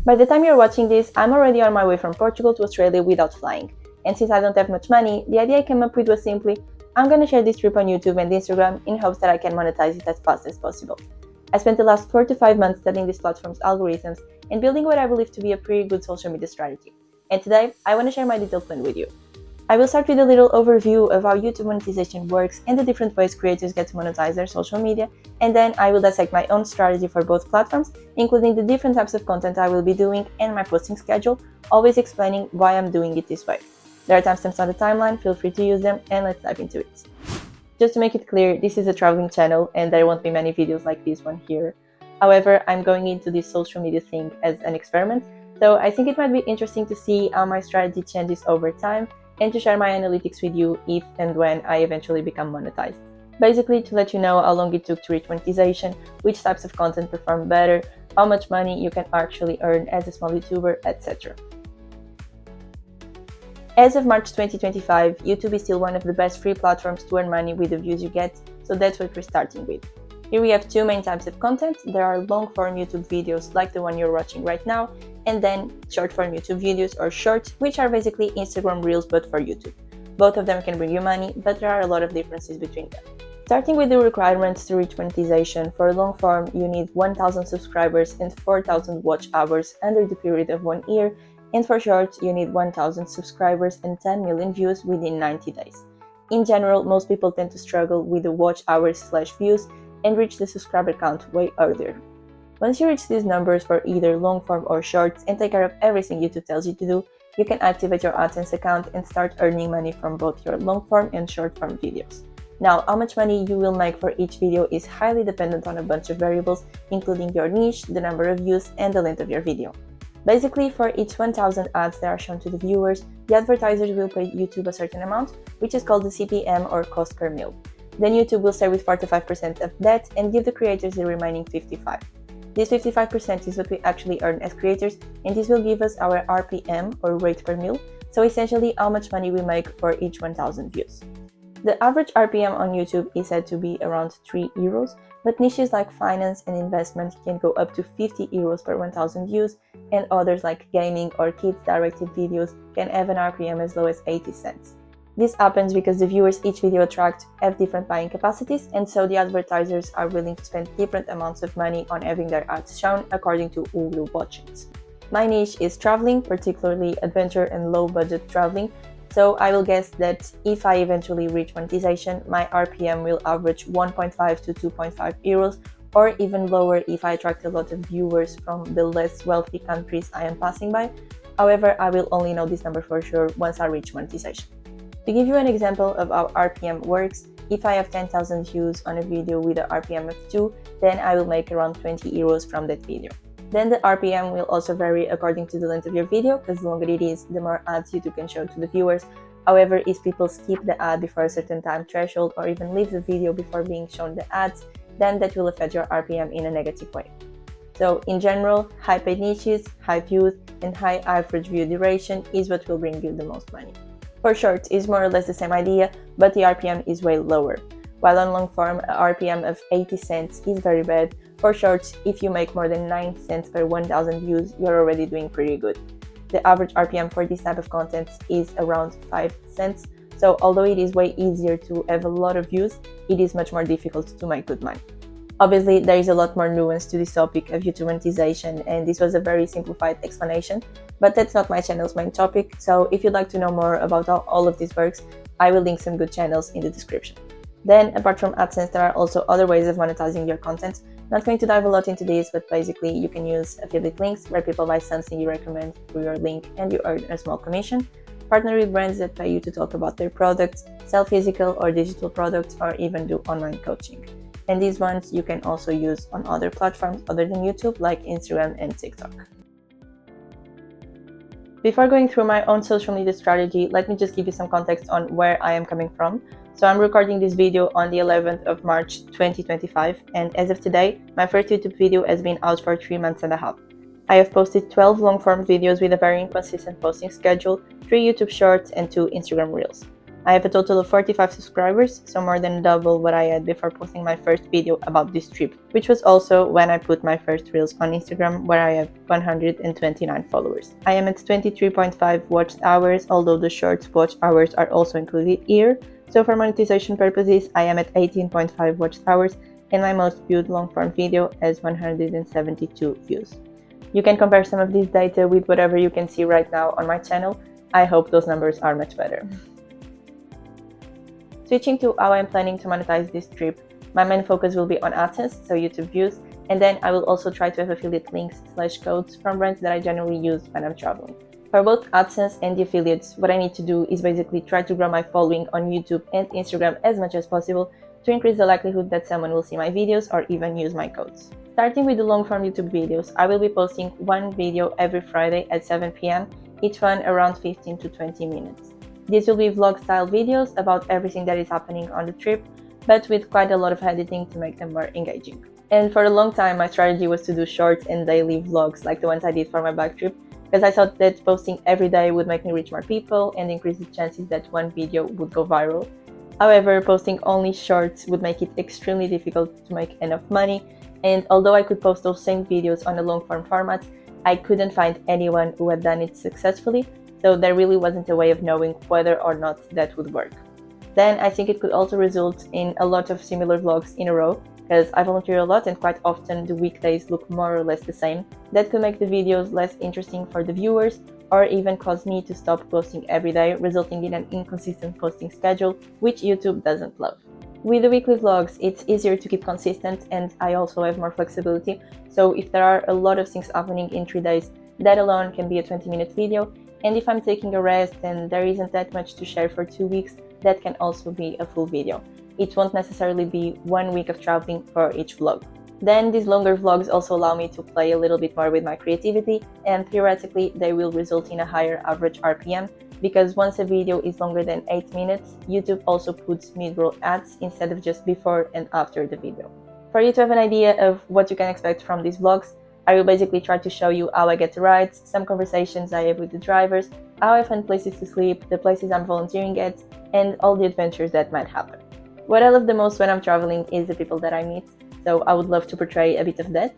By the time you're watching this, I'm already on my way from Portugal to Australia without flying. And since I don't have much money, the idea I came up with was simply, I'm gonna share this trip on YouTube and Instagram in hopes that I can monetize it as fast as possible. I spent the last 4 to 5 months studying this platform's algorithms and building what I believe to be a pretty good social media strategy. And today, I want to share my detailed plan with you. I will start with a little overview of how YouTube monetization works and the different ways creators get to monetize their social media, and then I will dissect my own strategy for both platforms, including the different types of content I will be doing and my posting schedule, always explaining why I'm doing it this way. There are timestamps on the timeline, feel free to use them, and let's dive into it. Just to make it clear, this is a traveling channel and there won't be many videos like this one here. However, I'm going into this social media thing as an experiment, so I think it might be interesting to see how my strategy changes over time and to share my analytics with you if and when I eventually become monetized. Basically, to let you know how long it took to reach monetization, which types of content perform better, how much money you can actually earn as a small YouTuber, etc. As of March 2025, YouTube is still one of the best free platforms to earn money with the views you get, so that's what we're starting with. Here we have two main types of content. There are long-form YouTube videos like the one you're watching right now, and then short-form YouTube videos or shorts, which are basically Instagram Reels but for YouTube. Both of them can bring you money, but there are a lot of differences between them. Starting with the requirements to reach monetization, for long-form you need 1,000 subscribers and 4,000 watch hours under the period of 1 year, and for shorts you need 1,000 subscribers and 10 million views within 90 days. In general, most people tend to struggle with the watch hours/views and reach the subscriber count way earlier. Once you reach these numbers for either long form or shorts and take care of everything YouTube tells you to do, you can activate your AdSense account and start earning money from both your long form and short form videos. Now, how much money you will make for each video is highly dependent on a bunch of variables, including your niche, the number of views, and the length of your video. Basically, for each 1,000 ads that are shown to the viewers, the advertisers will pay YouTube a certain amount, which is called the CPM or cost per mil. Then YouTube will stay with 45% of that and give the creators the remaining 55%. This 55% is what we actually earn as creators, and this will give us our RPM or rate per mil, so essentially how much money we make for each 1,000 views. The average RPM on YouTube is said to be around 3 euros, but niches like finance and investment can go up to 50 euros per 1,000 views, and others like gaming or kids-directed videos can have an RPM as low as 80 cents. This happens because the viewers each video attract have different buying capacities, and so the advertisers are willing to spend different amounts of money on having their ads shown according to who will watch it. My niche is traveling, particularly adventure and low-budget traveling, so I will guess that if I eventually reach monetization, my RPM will average 1.5 to 2.5 euros, or even lower if I attract a lot of viewers from the less wealthy countries I am passing by. However, I will only know this number for sure once I reach monetization. To give you an example of how RPM works, if I have 10,000 views on a video with an RPM of 2, then I will make around 20 euros from that video. Then the RPM will also vary according to the length of your video, because the longer it is, the more ads YouTube can show to the viewers. However, if people skip the ad before a certain time threshold or even leave the video before being shown the ads, then that will affect your RPM in a negative way. So in general, high paid niches, high views, and high average view duration is what will bring you the most money. For shorts, it's more or less the same idea, but the RPM is way lower. While on long form, a RPM of 80 cents is very bad. For shorts, if you make more than 9 cents per 1,000 views, you're already doing pretty good. The average RPM for this type of content is around 5 cents, so although it is way easier to have a lot of views, it is much more difficult to make good money. Obviously, there is a lot more nuance to this topic of YouTube monetization, and this was a very simplified explanation, but that's not my channel's main topic, so if you'd like to know more about how all of this works, I will link some good channels in the description. Then, apart from AdSense, there are also other ways of monetizing your content. Not going to dive a lot into this, but basically you can use affiliate links where people buy something you recommend through your link and you earn a small commission, partner with brands that pay you to talk about their products, sell physical or digital products, or even do online coaching. And these ones you can also use on other platforms other than YouTube, like Instagram and TikTok. Before going through my own social media strategy, let me just give you some context on where I am coming from. So I'm recording this video on the 11th of March 2025, and as of today, my first YouTube video has been out for 3 months and a half. I have posted 12 long-form videos with a very inconsistent posting schedule, 3 YouTube shorts, and 2 Instagram Reels. I have a total of 45 subscribers, so more than double what I had before posting my first video about this trip, which was also when I put my first reels on Instagram, where I have 129 followers. I am at 23.5 watched hours, although the shorts watch hours are also included here. So for monetization purposes, I am at 18.5 watched hours, and my most viewed long-form video has 172 views. You can compare some of this data with whatever you can see right now on my channel. I hope those numbers are much better. Switching to how I'm planning to monetize this trip, my main focus will be on AdSense, so YouTube views, and then I will also try to have affiliate links/codes from brands that I generally use when I'm traveling. For both AdSense and the affiliates, what I need to do is basically try to grow my following on YouTube and Instagram as much as possible to increase the likelihood that someone will see my videos or even use my codes. Starting with the long-form YouTube videos, I will be posting one video every Friday at 7 p.m, each one around 15 to 20 minutes. These will be vlog-style videos about everything that is happening on the trip, but with quite a lot of editing to make them more engaging. And for a long time, my strategy was to do short and daily vlogs like the ones I did for my bike trip, because I thought that posting every day would make me reach more people and increase the chances that one video would go viral. However, posting only shorts would make it extremely difficult to make enough money, and although I could post those same videos on a long-form format, I couldn't find anyone who had done it successfully, so there really wasn't a way of knowing whether or not that would work. Then I think it could also result in a lot of similar vlogs in a row, because I volunteer a lot and quite often the weekdays look more or less the same. That could make the videos less interesting for the viewers, or even cause me to stop posting every day, resulting in an inconsistent posting schedule, which YouTube doesn't love. With the weekly vlogs, it's easier to keep consistent, and I also have more flexibility, so if there are a lot of things happening in 3 days, that alone can be a 20-minute video, and if I'm taking a rest and there isn't that much to share for 2 weeks, that can also be a full video. It won't necessarily be 1 week of traveling for each vlog. Then these longer vlogs also allow me to play a little bit more with my creativity, and theoretically they will result in a higher average RPM, because once a video is longer than 8 minutes, YouTube also puts mid-roll ads instead of just before and after the video. For you to have an idea of what you can expect from these vlogs, I will basically try to show you how I get the rides, some conversations I have with the drivers, how I find places to sleep, the places I'm volunteering at, and all the adventures that might happen. What I love the most when I'm traveling is the people that I meet, so I would love to portray a bit of that,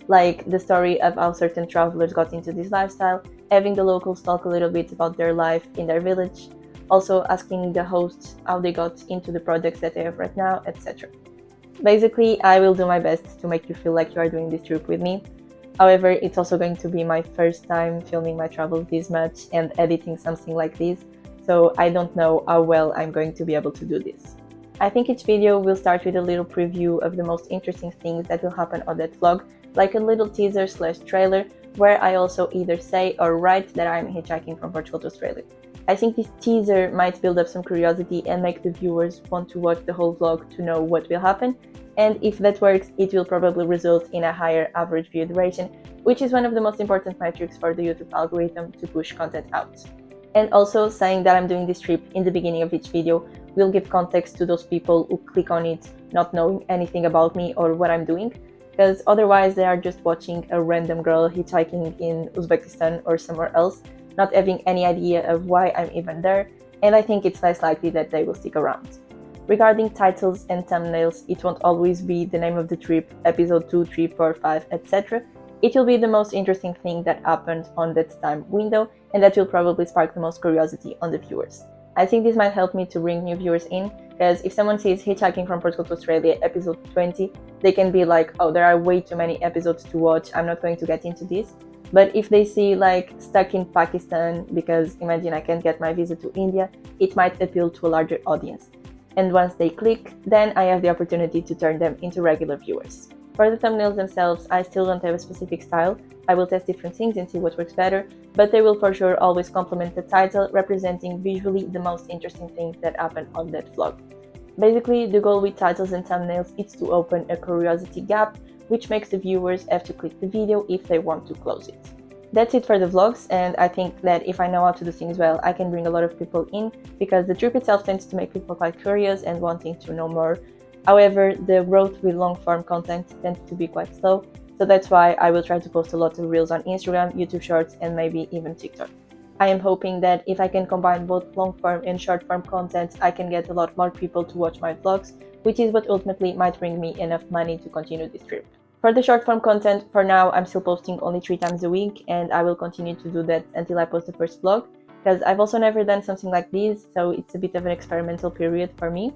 like the story of how certain travelers got into this lifestyle, having the locals talk a little bit about their life in their village, also asking the hosts how they got into the projects that they have right now, etc. Basically, I will do my best to make you feel like you are doing this trip with me. However, it's also going to be my first time filming my travels this much and editing something like this, so I don't know how well I'm going to be able to do this. I think each video will start with a little preview of the most interesting things that will happen on that vlog, like a little teaser/trailer, where I also either say or write that I'm hitchhiking from Portugal to Australia. I think this teaser might build up some curiosity and make the viewers want to watch the whole vlog to know what will happen, and if that works, it will probably result in a higher average view duration, which is one of the most important metrics for the YouTube algorithm to push content out. And also, saying that I'm doing this trip in the beginning of each video will give context to those people who click on it not knowing anything about me or what I'm doing, because otherwise they are just watching a random girl hitchhiking in Uzbekistan or somewhere else, not having any idea of why I'm even there, and I think it's less likely that they will stick around. Regarding titles and thumbnails, it won't always be the name of the trip, episode 2, 3, 4, 5, etc. It will be the most interesting thing that happened on that time window, and that will probably spark the most curiosity on the viewers. I think this might help me to bring new viewers in, because if someone sees Hitchhiking from Portugal to Australia episode 20, they can be like, oh, there are way too many episodes to watch, I'm not going to get into this. But if they see like stuck in Pakistan, because imagine I can't get my visa to India, it might appeal to a larger audience. And once they click, then I have the opportunity to turn them into regular viewers. For the thumbnails themselves, I still don't have a specific style. I will test different things and see what works better, but they will for sure always complement the title, representing visually the most interesting things that happen on that vlog. Basically, the goal with titles and thumbnails is to open a curiosity gap, which makes the viewers have to click the video if they want to close it. That's it for the vlogs, and I think that if I know how to do things well, I can bring a lot of people in, because the trip itself tends to make people quite curious and wanting to know more. However, the growth with long-form content tends to be quite slow, so that's why I will try to post a lot of reels on Instagram, YouTube Shorts, and maybe even TikTok. I am hoping that if I can combine both long-form and short-form content, I can get a lot more people to watch my vlogs, which is what ultimately might bring me enough money to continue this trip. For the short-form content, for now, I'm still posting only 3 times a week, and I will continue to do that until I post the first vlog, because I've also never done something like this, so it's a bit of an experimental period for me.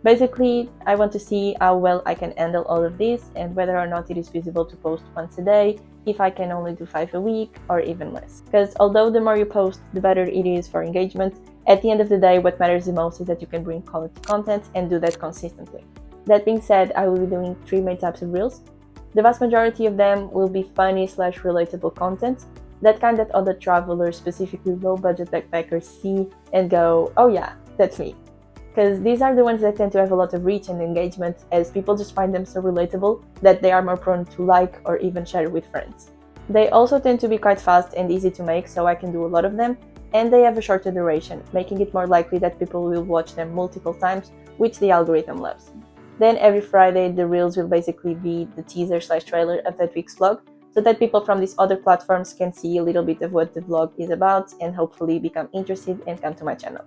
Basically, I want to see how well I can handle all of this and whether or not it is feasible to post once a day, if I can only do 5 a week or even less. Because although the more you post, the better it is for engagement, at the end of the day, what matters the most is that you can bring quality content and do that consistently. That being said, I will be doing 3 main types of reels. The vast majority of them will be funny/relatable content, that kind that other travelers, specifically low-budget backpackers, see and go, oh yeah, that's me. Because these are the ones that tend to have a lot of reach and engagement, as people just find them so relatable that they are more prone to like or even share with friends. They also tend to be quite fast and easy to make, so I can do a lot of them, and they have a shorter duration, making it more likely that people will watch them multiple times, which the algorithm loves. Then every Friday, the reels will basically be the teaser/trailer of that week's vlog, so that people from these other platforms can see a little bit of what the vlog is about and hopefully become interested and come to my channel.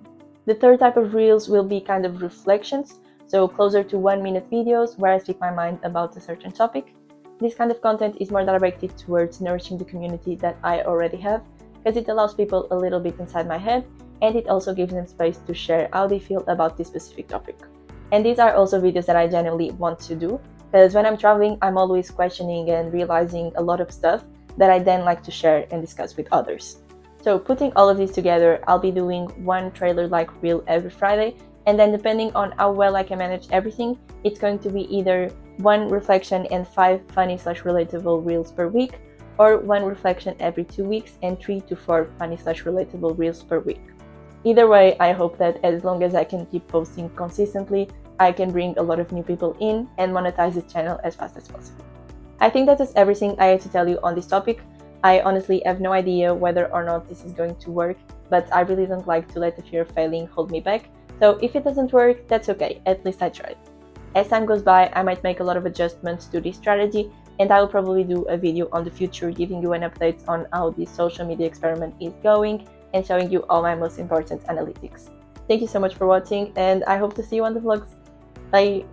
The third type of reels will be kind of reflections, so closer to 1-minute videos where I speak my mind about a certain topic. This kind of content is more directed towards nourishing the community that I already have, because it allows people a little bit inside my head, and it also gives them space to share how they feel about this specific topic. And these are also videos that I genuinely want to do, because when I'm traveling, I'm always questioning and realizing a lot of stuff that I then like to share and discuss with others. So putting all of these together, I'll be doing one trailer-like reel every Friday, and then depending on how well I can manage everything, it's going to be either 1 reflection and 5 funny/relatable reels per week, or 1 reflection every 2 weeks and 3 to 4 funny/relatable reels per week. Either way, I hope that as long as I can keep posting consistently, I can bring a lot of new people in and monetize this channel as fast as possible. I think that is everything I have to tell you on this topic. I honestly have no idea whether or not this is going to work, but I really don't like to let the fear of failing hold me back, so if it doesn't work, that's okay, at least I tried. As time goes by, I might make a lot of adjustments to this strategy, and I will probably do a video on the future giving you an update on how this social media experiment is going and showing you all my most important analytics. Thank you so much for watching, and I hope to see you on the vlogs. Bye!